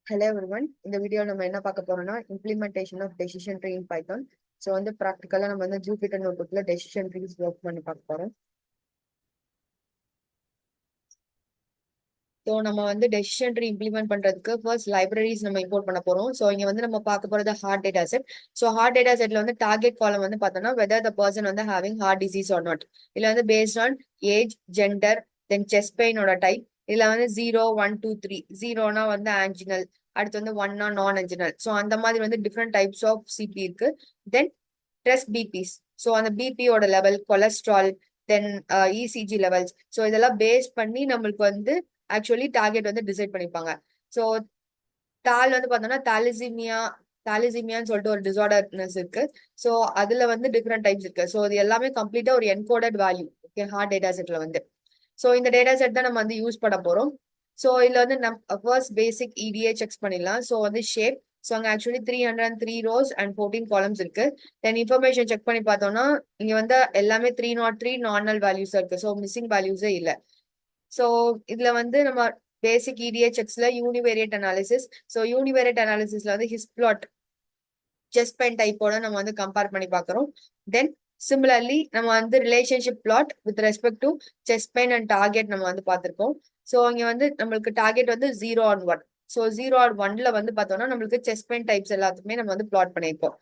Hello everyone. இந்த video நம்ம என்ன பார்க்க போறோம்னா implementation of decision tree in Python. So practically நம்ம Jupyter நோட்புக்ல decision trees ஒர்க் பண்ணி பார்க்க போறோம். ஸோ நம்ம decision tree implement பண்றதுக்கு ஃபர்ஸ்ட் libraries நம்ம இம்போர்ட் பண்ண போறோம். ஸோ இங்க நம்ம பார்க்க போறது hard data set. So hard data setல target column பார்த்தோம்னா whether the person having heart disease or not. இல்ல based on age, gender, then chest pain ஓட type. இதுல 0, 1, 2, 3. 0னா anginal. அடுத்து 1னா நான் anginal. ஸோ அந்த மாதிரி different types of CP இருக்கு. Then test BPs. So அந்த BP ஓட லெவல், கொலஸ்ட்ரால், தென் ECG லெவல்ஸ். ஸோ இதெல்லாம் பேஸ் பண்ணி நம்மளுக்கு ஆக்சுவலி டார்கெட் டிசைட் பண்ணிப்பாங்க. ஸோ தால் பார்த்தோம்னா தாலிசிமியான்னு சொல்லிட்டு ஒரு டிசார்டர்னஸ் இருக்கு. ஸோ அதுல டிஃப்ரெண்ட் டைப்ஸ் இருக்கு. ஸோ இது எல்லாமே கம்ப்ளீட்டா ஒரு encoded value. Okay, heart data செட்ல ஸோ இந்த டேட்டா செட் தான் நம்ம யூஸ் பண்ண போறோம். ஸோ இதுல நம்ம ஃபர்ஸ்ட் பேசிக் EDA செக் பண்ணிடலாம். So shape. ஸோ அங்கே ஆக்சுவலி 303 rows and 14 columns இருக்கு. தென் இன்ஃபர்மேஷன் செக் பண்ணி பார்த்தோம்னா இங்க எல்லாமே 303 நார்மல் வேல்யூஸ் இருக்கு. ஸோ மிஸ்ஸிங் வேல்யூஸே இல்லை. ஸோ இதுல நம்ம பேசிக் EDA செக்ஸ்ல யூனிவேரியட் அனாலிசிஸ். ஸோ யூனிவேரியட் அனாலிசிஸ்ல ஹிஸ் பிளாட் செஸ்ட் பெயின் டைப்போட நம்ம கம்பேர் பண்ணி பார்க்குறோம். தென் சிமிலர்லி நம்ம relationship plot with respect to chest pain and target நம்ம பார்த்திருக்கோம். ஸோ இங்க நம்மளுக்கு டார்கெட் 0 on 1. ஸோ 0 or 1ல பார்த்தோம்னா நம்மளுக்கு செஸ்ட் பெயின் டைப்ஸ் எல்லாத்துக்குமே நம்ம பிளாட் பண்ணியிருக்கோம்.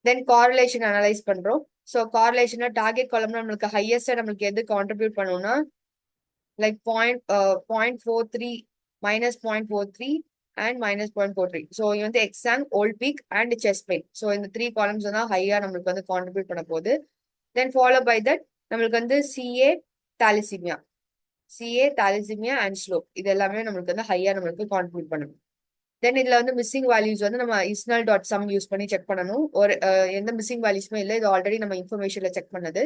தென் கார்லேஷன் அனலைஸ் பண்றோம். ஸோ கார்லேஷன்ல டார்கெட் காலம்ல நம்மளுக்கு ஹையஸ்டா நம்மளுக்கு எது கான்ட்ரிபியூட் பண்ணுவோம்னா லைக் 0.43 -0.43 and -0.43. ஸோ இது exam, old peak and chest pain. So இந்த 3 காலம்ஸ் தான் ஹையா நம்மளுக்கு கான்ட்ரிபியூட் பண்ண போகுது. தென் ஃபாலோ பை தட் நம்மளுக்கு CA தாலிசிமியா அண்ட் ஸ்லோப். இது எல்லாமே நம்மளுக்கு ஹையா நம்மளுக்கு கான்ட்ரிபியூட் பண்ணணும். தென் இதுல மிஸ்ஸிங் வேல்யூஸ் நம்ம isnal.sum யூஸ் பண்ணி செக் பண்ணணும். ஒரு எந்த மிஸ்ஸிங் வேல்யூஸ்மே இல்லை. இது ஆல்ரெடி நம்ம இன்ஃபர்மேஷன்ல செக் பண்ணது.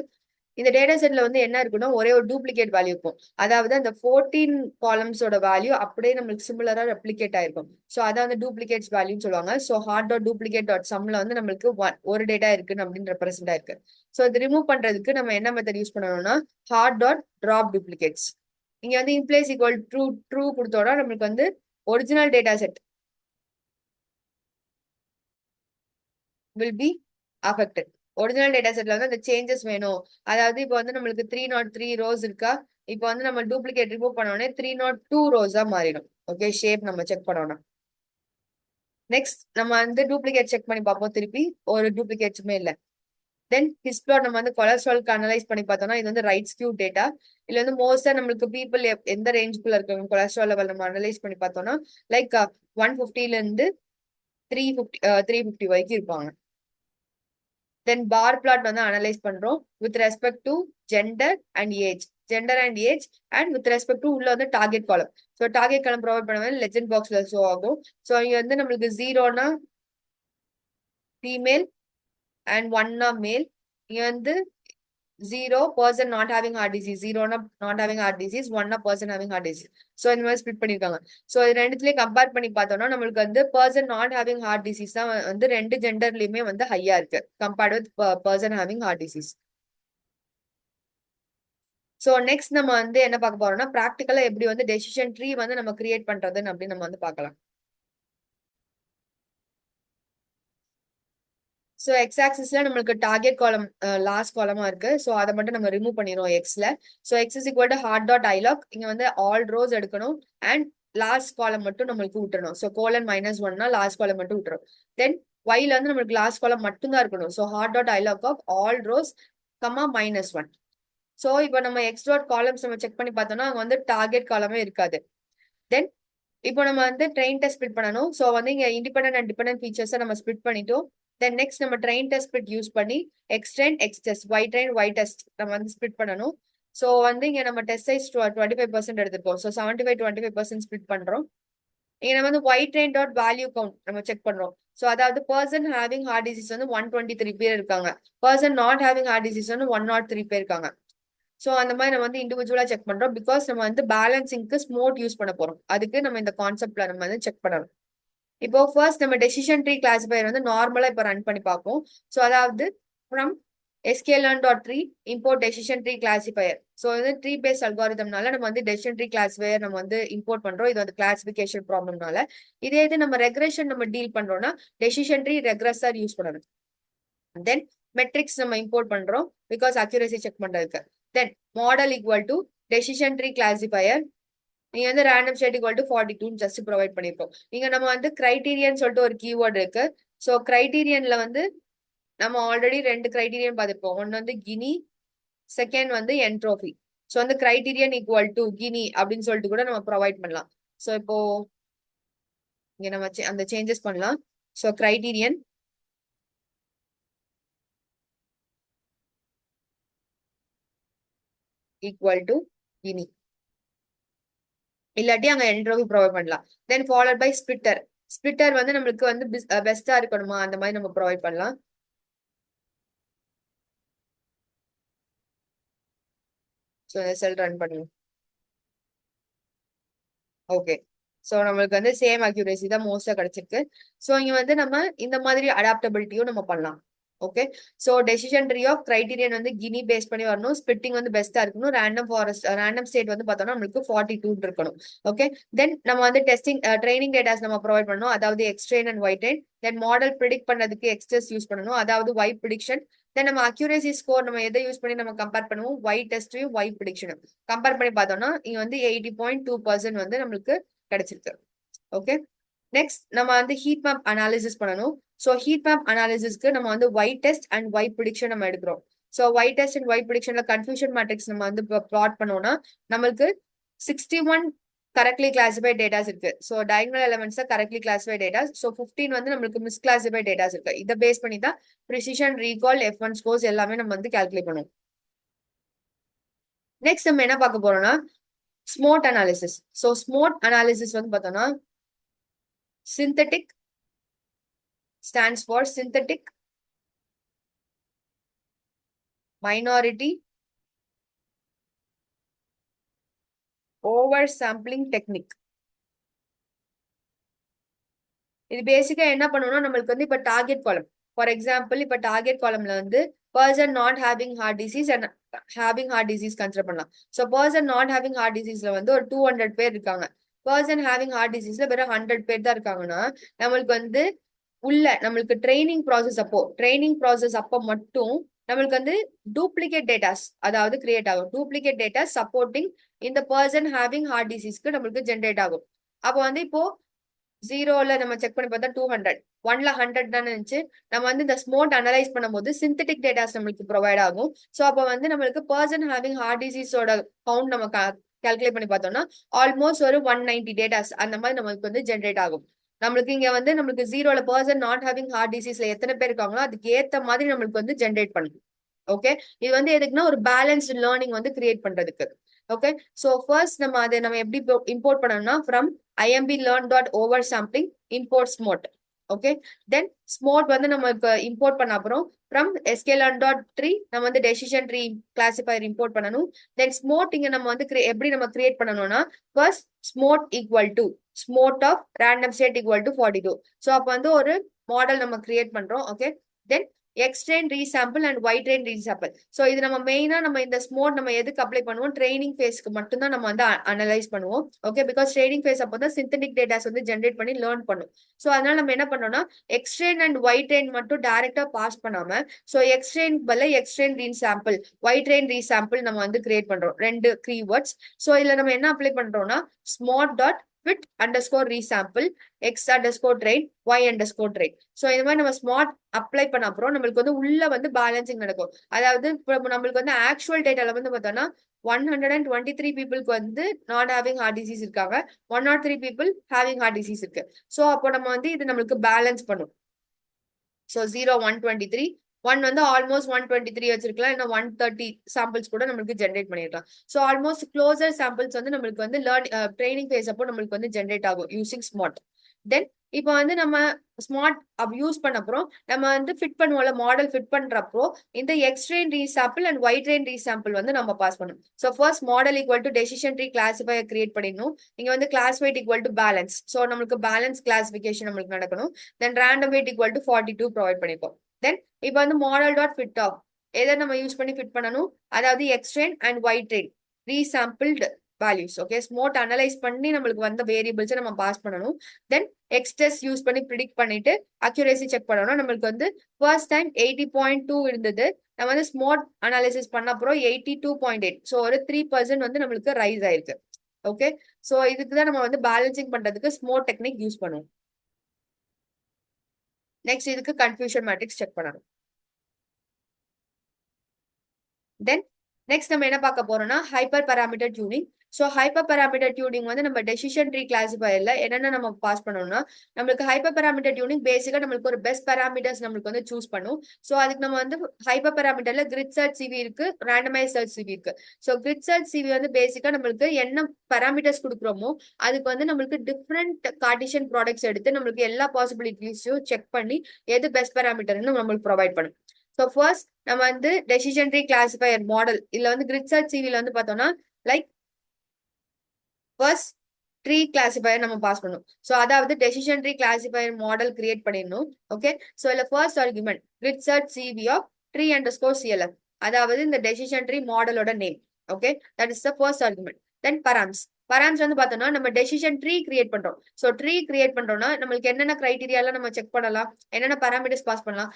இந்த டேட்டா செட்ல என்ன இருக்குன்னா ஒரே ஒரு டூப்ளிகேட் வேல்யூ இருக்கும். அதாவது அந்த 14 காலம்ஸோட வேல்யூ அப்படியே நம்மளுக்கு சிமிலரா ரெப்ளிகேட் ஆயிருக்கும். ஸோ அதான் டூப்ளிகேட்ஸ் வேல்யூன்னு சொல்லுவாங்க. ஸோ hard.duplicate.sumல நம்மளுக்கு ஒரு டேட்டா இருக்குன்னு அப்படின்னு ரெப்ரசென்ட் ஆயிருக்கு. ஸோ இது ரிமூவ் பண்றதுக்கு நம்ம என்ன மெத்தட் யூஸ் பண்ணணும்னா hard.drop duplicates. இங்க இன்பிளேஸ் ஈக்குவல் ட்ரூ கொடுத்தோட நம்மளுக்கு original data set will be affected. Original data செட்ல அந்த சேஞ்சஸ் வேணும். அதாவது இப்போ நம்மளுக்கு 303 rows இருக்கா. இப்போ நம்ம டூப்ளிகேட் ரிமூவ் பண்ணோடனே 302 rows மாறிடும். ஓகே, ஷேப் நம்ம செக் பண்ணோம்னா நெக்ஸ்ட் நம்ம டூப்ளிகேட் செக் பண்ணி பார்ப்போம். திருப்பி ஒரு டூப்ளிகேட்ஸுமே இல்லை. தென் ஹிஸ்பிளாட் நம்ம கொலஸ்ட்ரால்க்கு அனலைஸ் பண்ணி பார்த்தோம்னா இது ரைட் ஸ்கியூ டேட்டா. இதுல மோஸ்டா நம்மளுக்கு பீப்புள் எந்த ரேஞ்சுக்குள்ள இருக்காங்க கொலஸ்ட்ரால் லெவல் நம்ம அனலைஸ் பண்ணி பார்த்தோம்னா லைக் 150ல இருந்து 350 வரைக்கும் இருப்பாங்க. தென் பார் பிளாட் அனலைஸ் பண்றோம் with respect to gender and age and with respect to உள்ள டார்கெட் காலம். ஸோ டார்கெட் காலம் ப்ரொவைட் பண்ணுவது லெஜெண்ட் பாக்ஸ்ல ஷோ ஆகும். ஸோ இங்க நம்மளுக்கு 0னா ஃபீமேல் அண்ட் 1னா மேல். இங்க 0 person not having heart disease, 0னா not having heart disease, 1னா person having heart disease. So இந்த மாதிரி ஸ்பிளிட் பண்ணிருக்காங்க. ஸோ இது ரெண்டுத்துலயும் கம்பேர் பண்ணி பார்த்தோம்னா நம்மளுக்கு person not having heart disease தான் ரெண்டு ஜெண்டர்லயுமே ஹையா இருக்கு compared with person having heart disease. So next நம்ம என்ன பார்க்க போறோம்னா ப்ராக்டிக்கலா எப்படி டெசிஷன் ட்ரீ நம்ம கிரியேட் பண்றதுன்னு அப்படின்னு நம்ம பார்க்கலாம். ஸோ எக்ஸ் ஆக்சிஸ்ல நம்மளுக்கு டார்கெட் காலம் லாஸ்ட் காலமா இருக்கு. ஸோ அதை மட்டும் நம்ம ரிமூவ் பண்ணிடுவோம் எக்ஸ்ல. So X is equal to hard.iloc. இங்க ஆல் ரோஸ் எடுக்கணும் அண்ட் லாஸ்ட் காலம் மட்டும் நம்மளுக்கு விட்டுறணும். ஸோ :-1னா லாஸ்ட் காலம் மட்டும் விட்டுரும். தென் ஒய்ல நம்மளுக்கு லாஸ்ட் காலம் மட்டும் தான் இருக்கணும். So hard.iloc of all rows -1. So இப்போ நம்ம எக்ஸ் டாட் காலம்ஸ் நம்ம செக் பண்ணி பார்த்தோம்னா அங்க டார்கெட் காலமே இருக்காது. தென் இப்போ நம்ம ட்ரெயின் டெஸ்ட் ஸ்பிளிட் பண்ணணும். ஸோ இங்க இண்டிபெண்டன்ட் அண்ட் டிபெண்டன்ட் ஃபீச்சர்ஸை நம்ம ஸ்பிளிட் பண்ணிட்டோம். தென் நெக்ஸ்ட் நம்ம ட்ரெயின் டெஸ்ட் ஸ்பிளிட் யூஸ் பண்ணி X train X test Y train Y test நம்ம ஸ்பிளிட் பண்ணணும். ஸோ இங்க நம்ம டெஸ்ட் சைஸ் 25% எடுத்துப்போம். ஸோ 75-25% ஸ்பிளிட் பண்றோம். இங்க நம்ம Y train dot value count நம்ம செக் பண்றோம். ஸோ அதாவது பர்சன் ஹேவிங் ஹார்ட் டிசீஸ் 123 பேர் இருக்காங்க. Person not having heart disease 103 பேர் இருக்காங்க. ஸோ அந்த மாதிரி நம்ம இண்டிவிஜுவலா செக் பண்றோம். பிகாஸ் நம்ம பேலன்சிங்க்கு ஸ்மோட் யூஸ் பண்ண போறோம். அதுக்கு நம்ம இந்த கான்செப்ட்ல நம்ம செக் பண்ணணும். இப்போ ஃபர்ஸ்ட் நம்ம டெசிஷன் ட்ரீ கிளாசிஃபையர் நார்மலா இப்போ ரன் பண்ணி பார்ப்போம். ஸோ அதாவது from sklearn.tree import decision tree classifier. So வந்து ட்ரீ பேஸ்ட் அல்காரிதம்னால நம்ம வந்து டெசிஷன் ட்ரீ கிளாசிஃபையர் நம்ம வந்து இம்போர்ட் பண்றோம். இது வந்து கிளாசிபிகேஷன் ப்ராப்ளம்னால. இதே இது நம்ம ரெக்ரெஷன் நம்ம டீல் பண்றோம்னா டெசிஷன் ட்ரீ ரெக்ரெஸர் யூஸ் பண்ணணும். தென் மெட்ரிக்ஸ் நம்ம இம்போர்ட் பண்றோம் பிகாஸ் அக்யூரசி செக் பண்றதுக்கு. Then model equal to decision tree classifier. நீங்க வந்து random state equal to 42 just provide பண்ணிருக்கோம். நீங்க நம்ம வந்து கிரைட்டீரியன் சொல்லிட்டு ஒரு கீவேர்டு இருக்கு. ஸோ கிரைட்டீரியன்ல வந்து நம்ம ஆல்ரெடி 2 கிரைட்டீரியன் பார்த்துருப்போம். ஒன்னு வந்து கினி, செகண்ட் வந்து என்ட்ரோபி. ஸோ வந்து கிரைட்டீரியன் ஈக்குவல் டு கினி அப்படின்னு சொல்லிட்டு கூட நம்ம ப்ரொவைட் பண்ணலாம். ஸோ இப்போ இங்க நம்ம அந்த சேஞ்சஸ் பண்ணலாம். So criterion equal to gini, இல்லாட்டி அங்க என்ட்ரோபி ப்ரொவைட் பண்ணலாம். Then followed by splitter. Splitter வந்து நம்மளுக்கு வந்து பெஸ்டா இருக்கணுமா அந்த மாதிரி நம்ம ப்ரொவைட் பண்ணலாம். ஸோ செல் ரன் பண்ணுவோம். ஓகே. ஸோ நம்மளுக்கு வந்து சேம் அக்யூரேசி தான் மோஸ்டா கிடைச்சிருக்கு. ஸோ இங்க வந்து நம்ம இந்த மாதிரி அடாப்டபிலிட்டியும் நம்ம பண்ணலாம். Okay. So decision tree of criterion வந்து கினி பேஸ் பண்ணி வரணும். ஸ்பிட்டிங் வந்து பெஸ்டா இருக்கணும். ரேண்டம் ஸ்டேட் வந்து பார்த்தோம்னா நம்மளுக்கு 42 இருக்கணும். ஓகே. தென் நம்ம வந்து டெஸ்டிங் ட்ரைனிங் டேட்டாஸ் நம்ம ப்ரொவைட் பண்ணணும். அதாவது X train and Y train. Then model predict பண்ணதுக்கு எக்ஸ்டெஸ்ட் யூஸ் பண்ணணும். அதாவது ஒய் ப்ரிடிக்ஷன். தென் நம்ம அக்யூரேசி ஸ்கோர் நம்ம எதை யூஸ் பண்ணி நம்ம கம்பேர் பண்ணுவோம், ஒய் டெஸ்டையும் ஒய் ப்ரிடிக்ஷனும் கம்பேர் பண்ணி பார்த்தோம்னா இங்க வந்து 80.2% வந்து நம்மளுக்கு கிடைச்சிருக்கு. ஓகே. நெக்ஸ்ட் நம்ம வந்து ஹீட் மேப் அனாலிசிஸ் பண்ணணும். ஸோ ஹீட் மேப் அனாலிசிஸ்க்கு நம்ம வந்து Y test and Y prediction நம்ம எடுக்கிறோம். So Y test and Y ப்ரிடிக்ஷன்ல கன்ஃபியூஷன் மேட்ரிக்ஸ் நம்ம வந்து பிளாட் பண்ணோம்னா நம்மளுக்கு 61 கரெக்ட்லி கிளாசிஃபைட் டேட்டாஸ் இருக்கு. So diagonal elements correctly classified datas. So 15 வந்து நம்மளுக்கு மிஸ் கிளாசிஃபைட் டேட்டாஸ் இருக்கு. இதை பேஸ் பண்ணி தான் ப்ரிசிஷன், ரீகால், F1 ஸ்கோர்ஸ் எல்லாமே நம்ம வந்து கால்குலேட் பண்ணுவோம். நெக்ஸ்ட் நம்ம என்ன பார்க்க போறோம்னா ஸ்மோட் அனாலிசிஸ். ஸோ ஸ்மோட் அனாலிசிஸ் வந்து பார்த்தோம்னா synthetic stands for synthetic minority oversampling technique. இது பேசிக்கா என்ன பண்ணணும்னா நம்மளுக்கு வந்து இப்ப டார்கெட் காலம், ஃபார் எக்ஸாம்பிள் இப்ப டார்கெட் காலம்ல வந்து person not having heart disease and having heart disease consider பண்ணலாம். So person not having heart டிசீஸ்ல வந்து ஒரு 200 பேர் இருக்காங்க. பர்சன் ஹேவிங் ஹார்ட் டிசீஸ்ல வெறும் 100 பேர் தான் இருக்காங்கன்னா நம்மளுக்கு வந்து உள்ள நம்மளுக்கு ட்ரைனிங் ப்ராசஸ் அப்போ மட்டும் நம்மளுக்கு வந்து டூப்ளிகேட் டேட்டாஸ் அதாவது கிரியேட் ஆகும். டூப்ளிகேட் டேட்டாஸ் சப்போர்ட்டிங் இந்த பர்சன் ஹேவிங் ஹார்ட் டிசீஸ்க்கு நம்மளுக்கு ஜென்ரேட் ஆகும். அப்போ வந்து இப்போ 0ல நம்ம செக் பண்ணி பார்த்தா 200, 1ல 100 தானே இருந்துச்சு. நம்ம வந்து இந்த ஸ்மோட் அனலைஸ் பண்ணும்போது சிந்தட்டிக் டேட்டாஸ் நம்மளுக்கு ப்ரொவைட் ஆகும். ஸோ அப்போ வந்து நம்மளுக்கு பர்சன் ஹேவிங் ஹார்ட் டிசீஸோட கவுண்ட் நம்ம கால்குலேட் பண்ணி பார்த்தோம்னா ஆல்மோஸ்ட் ஒரு 190 டேட்டாஸ் அந்த மாதிரி நம்மளுக்கு வந்து ஜென்ரேட் ஆகும். நம்மளுக்கு இங்க வந்து நம்மளுக்கு 0ல பர்சன் நாட் ஹேவிங் ஹார்ட் டிசீஸ்ல எத்தனை பேர் இருக்காங்களோ அதுக்கு ஏத்த மாதிரி நம்மளுக்கு வந்து ஜென்ரேட் பண்ணும். ஓகே. இது வந்து எதுக்குன்னா ஒரு பேலன்ஸ்டு லேர்னிங் வந்து கிரியேட் பண்றதுக்கு. ஓகே. ஸோ ஃபர்ஸ்ட் நம்ம அதை நம்ம எப்படி இம்போர்ட் பண்ணணும்னா from imblearn.oversampling import smot. Okay. Then smote வந்து நமக்கு இம்போர்ட் பண்ண அப்புறம் ஃப்ரம் sklearn.tree நம்ம வந்து டெசிஷன் ட்ரீ கிளாசிஃபையர் இம்போர்ட் பண்ணணும். தென் ஸ்மோட் இங்க நம்ம வந்து எப்படி நம்ம கிரியேட் பண்ணணும்னா first SMOTE equal to SMOTE of random state equal to 42. So அப்போ வந்து ஒரு மாடல் நம்ம கிரியேட் பண்றோம். Okay. Then X train resample and Y train resample. So இது நம்ம மெயினா நம்ம இந்த ஸ்மோட் நம்ம எதுக்கு அப்ளை பண்ணுவோம், ட்ரைனிங் ஃபேஸ்க்கு மட்டும் தான் நம்ம வந்து அனலைஸ் பண்ணுவோம். ஓகே. பிகாஸ் ட்ரைனிங் ஃபேஸ் அப்போ தான் சிந்தட்டிக் டேட்டாஸ் வந்து ஜென்ரேட் பண்ணி லேர்ன் பண்ணும். ஸோ அதனால நம்ம என்ன பண்ணோம்னா எக்ஸ்ட்ரெயின் அண்ட் ஒய் ட்ரெயின் மட்டும் டைரக்டா பாஸ் பண்ணாம ஸோ எக்ஸ்ட்ரெயின் பதில் X train resample, Y train resample நம்ம வந்து கிரியேட் பண்றோம். 2 கீவேர்ட்ஸ். ஸோ இதுல நம்ம என்ன அப்ளை பண்றோம்னா Smart Dodd fit underscore resample x underscore train y underscore train. So இந்த மாதிரி நம்ம ஸ்மார்ட் அப்ளை பண்ண அப்புறம் நம்மளுக்கு வந்து உள்ள வந்து பேலன்சிங் நடக்கும். அதாவது இப்போ நம்மளுக்கு வந்து ஆக்சுவல் டேட்டால வந்து பார்த்தோம்னா 123 பீப்புளுக்கு வந்து நாட் ஹேவிங் ஹார்ட் டிசீஸ் இருக்காங்க, 103 பீப்புள் ஹேவிங் ஹார்ட் டிசீஸ் இருக்கு. ஸோ அப்போ நம்ம வந்து இது நம்மளுக்கு பேலன்ஸ் பண்ணும். ஸோ 0 123 1 வந்து ஆல்மோஸ்ட் 123 வச்சிருக்கலாம், இன்னும் 130 சாம்பிள்ஸ் கூட நம்மளுக்கு ஜென்ரேட் பண்ணிருக்கலாம். ஸோ ஆல்மோஸ்ட் க்ளோசர் சாம்பிள்ஸ் வந்து நம்மளுக்கு வந்து ட்ரைனிங் ஃபேஸ் அப்போ நம்மளுக்கு வந்து ஜென்ரேட் ஆகும் யூசிங் ஸ்மார்ட். தென் இப்போ வந்து நம்ம ஸ்மார்ட் யூஸ் பண்ண அப்புறம் நம்ம வந்து ஃபிட் பண்ணுவோம்ல, மாடல் ஃபிட் பண்றப்போ இந்த X train resample and Y train resample வந்து நம்ம பாஸ் பண்ணணும். So first model equal to decision tree classifier create பண்ணிடணும். இங்க வந்து class weight equal to balance. So நம்மளுக்கு பேலன்ஸ் கிளாசிஃபிகேஷன் நம்மளுக்கு நடக்கணும். Then random weight equal to 42 provide பண்ணிப்போம். தென் இப்போ வந்து மாடல் டாட் ஃபிட் ஆஃப் எதை நம்ம யூஸ் பண்ணி ஃபிட் பண்ணணும், அதாவது X train and Y train resampled values. Okay, SMOTE analyse பண்ணி நம்மளுக்கு வந்த வேரியபிள்ஸை நம்ம பாஸ் பண்ணணும். தென் எக்ஸ்டெஸ் யூஸ் பண்ணி ப்ரிடிக்ட் பண்ணிட்டு அக்யூரேசி செக் பண்ணணும். நம்மளுக்கு வந்து ஃபர்ஸ்ட் டைம் 80.2 இருந்தது, நம்ம வந்து ஸ்மோட் அனாலிசிஸ் பண்ண அப்புறம் 82.8, ஸோ ஒரு 3% வந்து நம்மளுக்கு ரைஸ் ஆயிருக்கு. ஓகே, ஸோ இதுக்கு தான் நம்ம வந்து பேலன்சிங் பண்றதுக்கு ஸ்மோட் டெக்னிக் யூஸ் பண்ணுவோம். நெக்ஸ்ட் இதுக்கு கன்ஃபியூஷன் மேட்ரிக்ஸ் செக் பண்ணணும். தென் நெக்ஸ்ட் நம்ம என்ன பார்க்க போறோம்னா hyper parameter tuning. So hyper parameter tuning வந்து நம்ம டெசிஷன் ட்ரீ கிளாசிஃபையர்ல என்னென்ன நம்ம பாஸ் பண்ணோம்னா, நம்மளுக்கு ஹைப்பர் பாராமீட்டர் டியூனிங் பேசிக்கா நம்மளுக்கு ஒரு பெஸ்ட் பாராமீட்டர்ஸ் நம்மளுக்கு வந்து சூஸ் பண்ணும். ஸோ அதுக்கு நம்ம வந்து ஹைப்பர் பாராமீட்டர்ல கிரிட் சர்ச் சிவி இருக்கு, ரேண்டமைஸ் சர்ச் சிவி இருக்கு. ஸோ கிரிட் சர்ச் சிவி வந்து பேசிக்கா நம்மளுக்கு என்ன பாராமீட்டர்ஸ் கொடுக்குறோமோ அதுக்கு வந்து நம்மளுக்கு டிஃப்ரெண்ட் கார்டிஷன் ப்ராடக்ட்ஸ் எடுத்து நம்மளுக்கு எல்லா பாசிபிலிட்டிஸையும் செக் பண்ணி எது பெஸ்ட் பாராமீட்டர்னு நம்மளுக்கு ப்ரொவைட் பண்ணும். ஸோ ஃபர்ஸ்ட் நம்ம வந்து டெசிஷன் ட்ரீ கிளாசிஃபையர் மாடல் இதுல வந்து கிரிட் சர்ச் சிவில வந்து பார்த்தோம்னா லைக் ஃபர்ஸ்ட் ட்ரீ கிளாசிஃபையர் நம்ம பாஸ் பண்ணணும். ஸோ அதாவது decision tree classifier model create பண்ணிடணும். ஓகே, ஸோ இதுல first argument grid search CV of tree underscore CLF, அதாவது இந்த டெசிஷன் ட்ரீ மாடலோட name. Okay, that is the first argument. Then params வந்து பார்த்தோம்னா நம்ம டெசிஷன் ட்ரீ கிரியேட் பண்றோம். ஸோ ட்ரீ கிரியேட் பண்றோம்னா நம்மளுக்கு என்னென்ன கிரைட்டீரியாலாம் நம்ம செக் பண்ணலாம், என்னென்ன பாராமீட்டர்ஸ் பாஸ் பண்ணலாம்.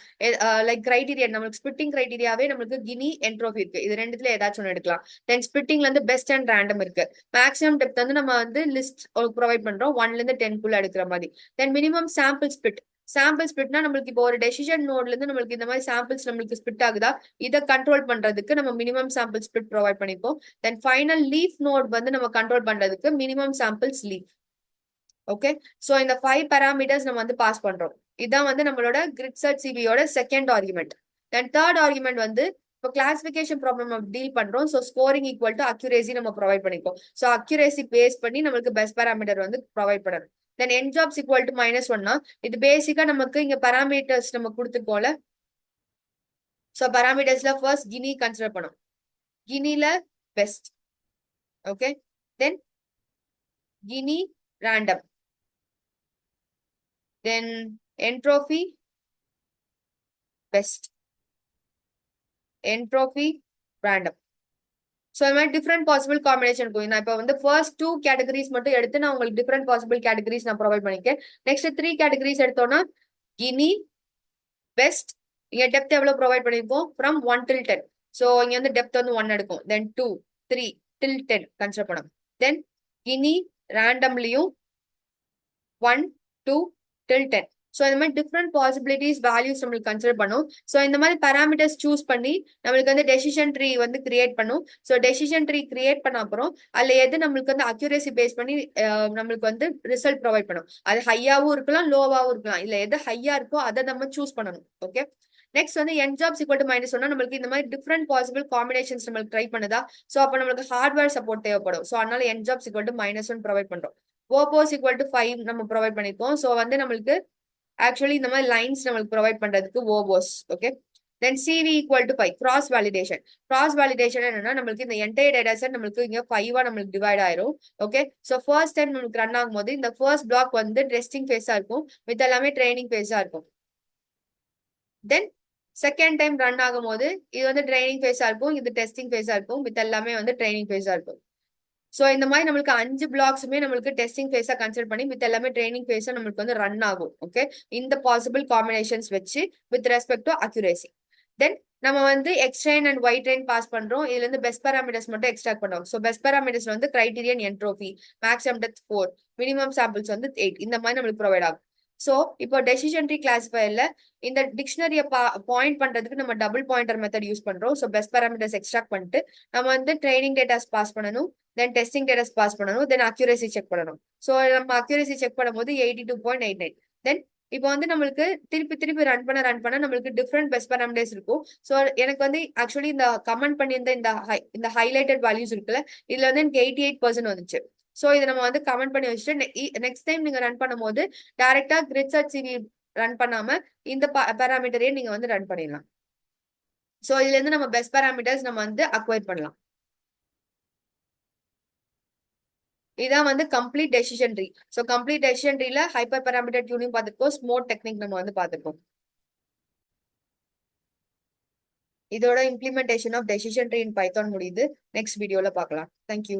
லைக் கிரைட்டீரியா நம்மளுக்கு ஸ்பிட்டிங் கிரைட்டீரியாவே நம்மளுக்கு கினி என்ட்ரோபி இருக்கு, இது ரெண்டுத்துல ஏதாச்சும் ஒன்று எடுக்கலாம். தென் ஸ்பிட்டிங்ல இருந்து பெஸ்ட் அண்ட் ரேண்டம் இருக்கு. மேக்ஸிமம் டெப்த் வந்து நம்ம வந்து லிஸ்ட் ப்ரொவைட் பண்றோம் 1ல இருந்து 10 எடுக்கிற மாதிரி. Then minimum sample split. Sample ஸ்பிட்னா நம்மளுக்கு இப்போ ஒரு டெசிஷன் நோட்ல இருந்து நம்மளுக்கு இந்த மாதிரி சாம்பிள்ஸ் நம்மளுக்கு ஸ்பிட் ஆகுதா, இதை கண்ட்ரோல் பண்றதுக்கு நம்ம மினிமம் சாம்பிள் ஸ்பிட் ப்ரொவைட் பண்ணிப்போம். தென் ஃபைனல் லீஃப் நோட் வந்து நம்ம கண்ட்ரோல் பண்றதுக்கு minimum samples leaf. Okay, so இந்த 5 பாராமீட்டர்ஸ் நம்ம வந்து பாஸ் பண்றோம். இதுதான் வந்து நம்மளோட கிரிட் சர்ச் சிவியோட second argument. Then third argument வந்து இப்போ கிளாசிபிகேஷன் ப்ராப்ளம் நம்ம டீல் பண்றோம். So scoring equal to accuracy நம்ம ப்ரொவைட் பண்ணிப்போம். ஸோ அக்யூரேசி பேஸ் பண்ணி நம்மளுக்கு பெஸ்ட் பாராமீட்டர் வந்து ப்ரொவைட் பண்ணணும். Then n jobs equal to -1னா இது பேசிக்கா நமக்கு இங்க பாராமீட்டர்ஸ் நம்ம கொடுத்துருக்கோம்ல. ஸோ பாராமீட்டர்ஸ்ல ஃபர்ஸ்ட் கினி கன்சிடர் பண்ணும், கினில best. Okay, then Gini random, then entropy best, entropy random. So இந்த மாதிரி டிஃப்ரெண்ட் பாசிபிள் காம்பினேஷன் இருக்கும். நான் இப்போ வந்து ஃபர்ஸ்ட் 2 கேட்டகரிஸ் மட்டும் எடுத்து நான் உங்களுக்கு டிஃப்ரெண்ட் பாசிபிள் கேட்டகரிஸ் நான் ப்ரொவைட் பண்ணிருக்கேன். நெக்ஸ்ட் 3 கேட்டகரிஸ் எடுத்தோம்னா கினி பெஸ்ட், இங்க டெப்த் எவ்வளவு ப்ரொவைட் பண்ணிருப்போம் ஃப்ரம் 1 till 10. ஸோ இங்க வந்து டெப்த் வந்து 1 எடுக்கும். தென் 2, 3 till 10 கன்சிடர் பண்ணணும். தென் கினி ரேண்டம்லயும் 1, 2 till 10. ஸோ இந்த மாதிரி டிஃப்ரெண்ட் பாசிபிலிட்டிஸ் வேல்யூஸ் நம்மளுக்கு கன்சிடர் பண்ணும். ஸோ இந்த மாதிரி பாராமீட்டர்ஸ் சூஸ் பண்ணி நம்மளுக்கு வந்து டெசிஷன் ட்ரீ வந்து கிரியேட் பண்ணும். ஸோ டெசிஷன் ட்ரீ கிரியேட் பண்ண அப்புறம் அதுல எது நம்மளுக்கு வந்து அக்யூரேசி பேஸ் பண்ணி நம்மளுக்கு வந்து ரிசல்ட் ப்ரொவைட் பண்ணும். அது ஹையாவும் இருக்கலாம், லோவாவும் இருக்கலாம். இல்ல எது ஹையா இருக்கோ அதை நம்ம சூஸ் பண்ணணும். ஓகே, நெக்ஸ்ட் வந்து n jobs equal to -1 நம்மளுக்கு இந்த மாதிரி டிஃப்ரெண்ட் பாசிபிள் காம்பினேஷன்ஸ் நம்மளுக்கு ட்ரை பண்ணுதா. ஸோ அப்போ நம்மளுக்கு ஹார்ட்வேர் சப்போர்ட் தேவைப்படும். ஸோ அதனால n jobs equal to -1 provide பண்றோம். ஓபோஸ் equal to 5 நம்ம ப்ரொவைட் பண்ணிப்போம். ஸோ வந்து நம்மளுக்கு ஆக்சுவலி இந்த மாதிரி லைன்ஸ் நம்மளுக்கு ப்ரொவைட் பண்றதுக்கு ஓபோஸ். Okay, then CV equal to 5 cross validation. Cross validation என்னன்னா நம்மளுக்கு இந்த என்டையர் டேட்டா செட் நம்மளுக்கு இங்க 5 நம்மளுக்கு டிவைட் ஆயிரும். ஓகே, ஸோ ஃபர்ஸ்ட் டைம் நம்மளுக்கு ரன் ஆகும்போது இந்த ஃபர்ஸ்ட் பிளாக் வந்து டெஸ்டிங் ஃபேஸா இருக்கும், வித் எல்லாமே ட்ரைனிங் ஃபேஸா இருக்கும். தென் செகண்ட் டைம் ரன் ஆகும்போது இது வந்து ட்ரைனிங் ஃபேஸா இருக்கும், இது டெஸ்டிங் ஃபேஸா இருக்கும், வித் எல்லாமே வந்து ட்ரைனிங் ஃபேஸா இருக்கும். ஸோ இந்த மாதிரி நம்மளுக்கு 5 பிளாக்ஸுமே நம்மளுக்கு டெஸ்டிங் ஃபேஸா கன்சிடர் பண்ணி வித் எல்லாமே ட்ரைனிங் ஃபேஸா நம்மளுக்கு வந்து ரன் ஆகும். ஓகே, இந்த பாசிபிள் காம்பினேஷன்ஸ் வச்சு வித் ரெஸ்பெக்ட் டு அக்யூரேசி. தென் நம்ம வந்து X train and Y train pass பண்றோம். இதுல இருந்து பெஸ்ட் பாராமீட்டர்ஸ் மட்டும் எக்ஸ்ட்ராக்ட் பண்ணுவோம். ஸோ பெஸ்ட் பாராமீட்டர்ஸ் வந்து criterion entropy, maximum depth 4, minimum samples வந்து 8, இந்த மாதிரி நம்மளுக்கு ப்ரொவைட் ஆகும். ஸோ இப்போ டெசிஷன் ட்ரீ கிளாசிஃபையர்ல இந்த டிக்ஷனரியை பாயிண்ட் பண்றதுக்கு நம்ம டபுள் பாயிண்டர் மெத்தட் யூஸ் பண்றோம். ஸோ பெஸ்ட் பாராமீட்டர்ஸ் எக்ஸ்ட்ராக்ட் பண்ணிட்டு நம்ம வந்து ட்ரைனிங் டேட்டாஸ் பாஸ் பண்ணணும், தென் டெஸ்டிங் டேட்டாஸ் பாஸ் பண்ணணும், தென் அக்யூரேசி செக் பண்ணணும். ஸோ நம்ம அக்யூரேசி செக் பண்ணும்போது 82.89. தென் இப்போ வந்து நம்மளுக்கு திருப்பி திருப்பி ரன் பண்ண நம்மளுக்கு டிஃப்ரெண்ட் பெஸ்ட் பாராமீட்டர்ஸ் இருக்கும். ஸோ எனக்கு வந்து ஆக்சுவலி இந்த கமெண்ட் பண்ணியிருந்த இந்த ஹைலைட்டட் வேல்யூஸ் இருக்குல்ல, இதுல வந்து எனக்கு 88% வந்துச்சு. ஸோ இதை நம்ம வந்து கமெண்ட் பண்ணி வச்சுட்டு நெக்ஸ்ட் டைம் நீங்க ரன் பண்ணும்போது டைரக்டா கிரிட் சர்ச் சிவி ரன் பண்ணாம இந்த பாராமீட்டரையே நீங்க வந்து ரன் பண்ணிடலாம். ஸோ இதுல இருந்து நம்ம பெஸ்ட் பாராமீட்டர்ஸ் நம்ம வந்து அக்வைர் பண்ணலாம். இதான் வந்து complete decision tree. So complete decision ட்ரீல ஹைப்பர் பாராமீட்டர் டியூனிங் பார்த்துருக்கோம், ஸ்மோட் டெக்னிக் நம்ம வந்து பார்த்துருக்கோம். இதோட implementation of decision tree in Python முடியுது. நெக்ஸ்ட் வீடியோல பார்க்கலாம். தேங்க்யூ.